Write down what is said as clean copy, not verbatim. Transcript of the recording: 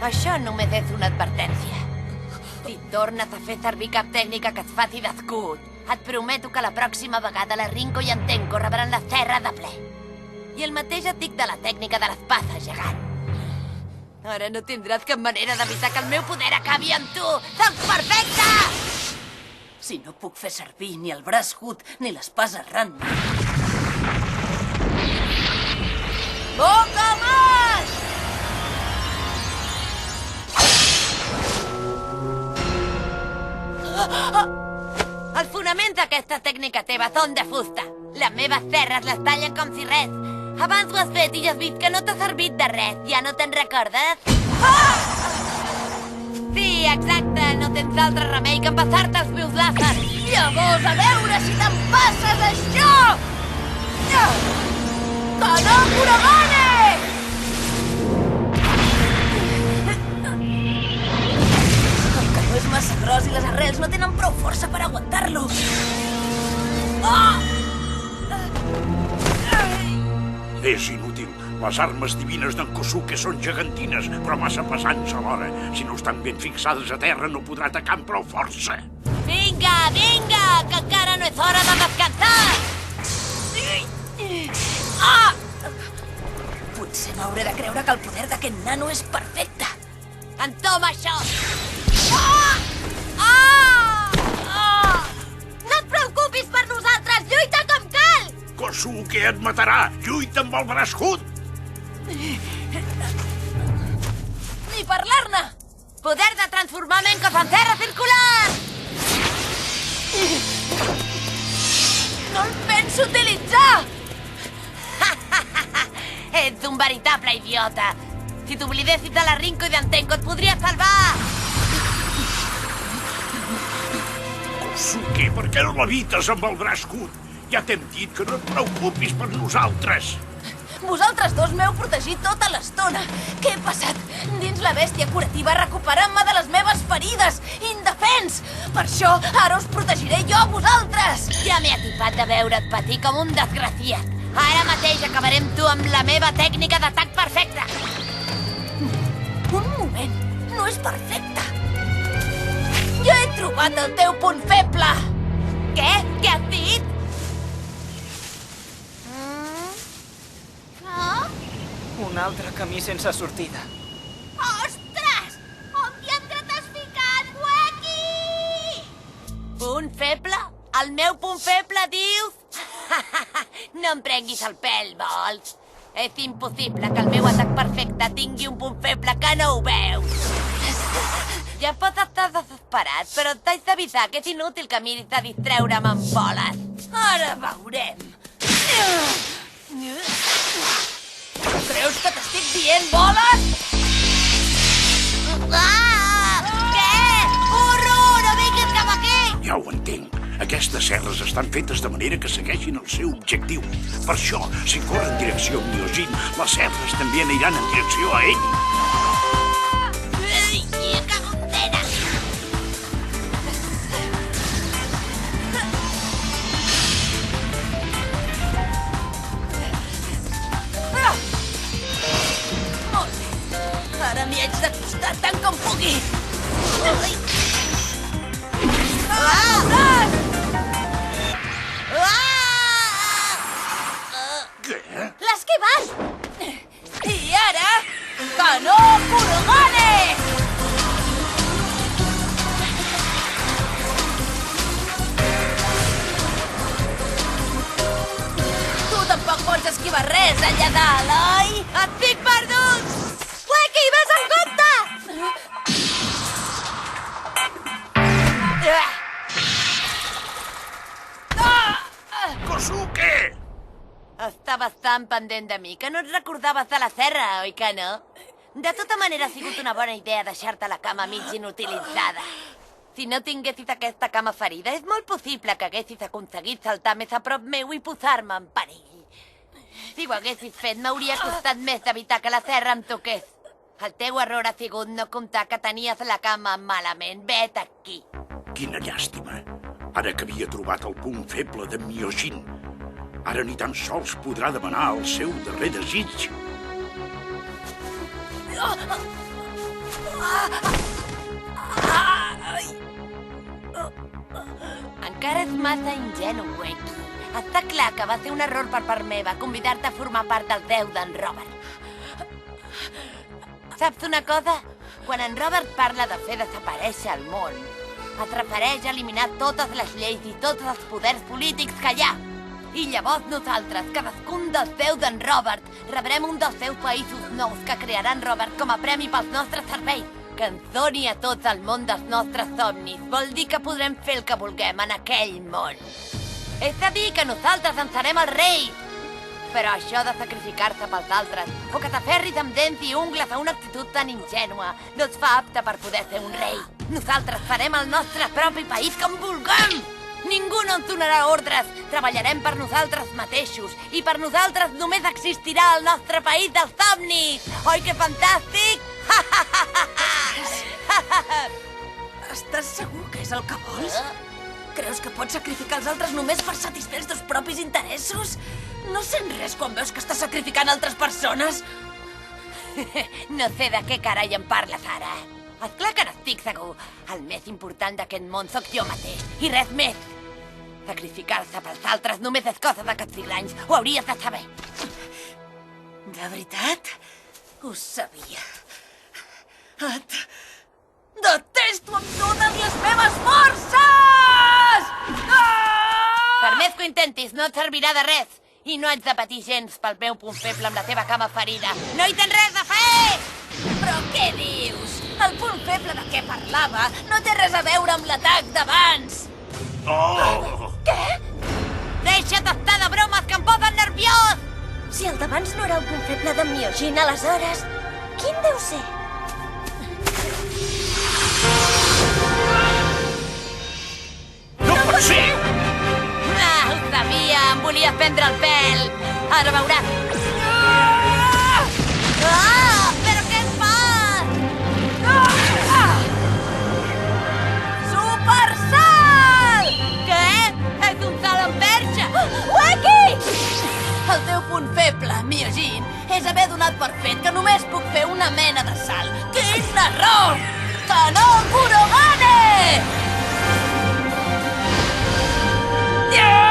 Això només és una advertència. Si tornes a fer servir cap tècnica que et faci d'escut, et prometo que la pròxima vegada la Rinko i en Tenko rebran la serra de ple. I el mateix et dic de la tècnica de l'espasa gegant. Ara no tindràs cap manera d'evitar que el meu poder acabi amb tu! Soc perfecte! Si no puc fer servir ni el braç Hood ni l'espasa Ran. Bocamas! Els fonaments d'aquesta tècnica teva són de fusta. Les meves serres les tallen com si res. Abans ho has fet i ja has vist que no t'ha servit de res. Ja no te'n recordes? Ah! Sí, exacte. No tens altre remei que empassar-te els meus làser. Llavors, a veure si te'n passes això! Canó Kurogane! El canó és massa gros i les arrels no tenen prou força per aguantar-lo. És inútil. Les armes divines d'en Kosuke són gegantines, però massa pesants alhora. Si no estan ben fixades a terra, no podrà atacar amb prou força. Vinga, vinga, que encara no és hora de descansar! Potser m'hauré de creure que el poder d'aquest nano és perfecte. Entoma això! No et preocupis per nosaltres! Lluita com cal! Kosuke et matarà! Lluita amb el braç Hood! Ni parlar-ne! Poder de transformar mencos en terra circular! No el penso utilitzar! Ets un veritable idiota! Si t'oblidessis de la Rinko i d'en Tenko et podria salvar! Kosuke, per què no l'evites amb el braç Hood? Ja t'hem dit que no et preocupis per nosaltres! Vosaltres dos m'heu protegit tota l'estona. Què he passat? Dins la bèstia curativa recuperant-me de les meves ferides, indefens! Per això, ara us protegiré jo a vosaltres! Ja m'he atipat de veure't patir com un desgraciat. Ara mateix acabarem tu amb la meva tècnica d'atac perfecte. Un moment, no és perfecte. Ja he trobat el teu punt feble! Què? Què has dit? Un altre camí sense sortida. Ostres! On diantre t'has ficat, Weki? Punt feble? El meu punt feble, dius? No em prenguis el pèl, vols? És impossible que el meu atac perfecte tingui un punt feble que no ho veus. Ja pots estar desesperat, però t'haig d'avisar que és inútil que miris a distreure'm amb boles. Ara veurem. Creus que t'estic dient boles? Què? Burro, no vinguis cap aquí! Ja ho entenc. Aquestes serres estan fetes de manera que segueixin el seu objectiu. Per això, si corre en direcció a Myojin, les serres també aniran en direcció a ell. Que condena! Molt bé. Ara m'hi haig d'acostar tant com pugui. Què? L'esquivàs! I ara, Canó Kurogane! Tu tampoc pots esquivar res allà dalt, oi? Estic perdut! Weki, vés en compte! Kosuke! Estaves tan pendent de mi que no et recordaves de la serra, oi que no? De tota manera, ha sigut una bona idea deixar-te la cama mig inutilitzada. Si no tinguessis aquesta cama ferida, és molt possible que haguessis aconseguit saltar més a prop meu i posar-me en perill. Si ho haguessis fet, m'hauria costat més d'evitar que la serra em toqués. El teu error ha sigut no comptar que tenies la cama malament. Vet aquí. Quina llàstima. Ara que havia trobat el punt feble de Myojin, ara ni tan sols podrà demanar el seu darrer desig. Encara és massa ingenu, Wakey. Està clar que va ser un error per part meva convidar-te a formar part del Déu d'en Robert. Saps una cosa? Quan en Robert parla de fer desaparèixer el món, es refereix a eliminar totes les lleis i tots els poders polítics que hi ha. I llavors nosaltres, cadascun dels déus d'en Robert, rebrem un dels seus països nous que crearà en Robert com a premi pels nostres serveis. Que ens doni a tots el món dels nostres somnis vol dir que podrem fer el que vulguem en aquell món. És a dir, que nosaltres en serem el rei. Però això de sacrificar-se pels altres, o que t'aferris amb dents i ungles a una actitud tan ingènua, no et fa apte per poder ser un rei. Nosaltres farem el nostre propi país com vulguem! Ningú no ens donarà ordres. Treballarem per nosaltres mateixos. I per nosaltres només existirà el nostre país dels somnis. Oi que fantàstic? Estàs segur que és el que vols? Creus que pots sacrificar els altres només per satisfer els teus propis interessos? No sents res quan veus que estàs sacrificant altres persones? No sé de què carai em parles ara. Esclar que n'estic segur. El més important d'aquest món sóc jo mateix. I res més. Sacrificar-se pels altres només és cosa de capsigranys. Ho hauries de saber. De veritat? Ho sabia. Et detesto amb totes les meves forces! Per més que ho intentis, no et servirà de res. I no haig de patir gens pel meu punt feble amb la teva cama ferida. No hi tens res a fer! Però què dius? El punt feble de què parlava no té res a veure amb l'atac d'abans. Oh! Què? Deixa't estar de bromes que em posen nerviós! Si el d'abans no era el punt feble d'en Myojin, aleshores, quin deu ser? No pot ser! Ah, ho sabia! Em volies prendre el pèl! Ara veuràs! Ah! Però què en fas? Super salt! Què? És un salt en perxa! Wakey! El teu punt feble, Myojin, és haver donat per fet que només puc fer una mena de salt. Quin error! Tano Kurogane! Yeah!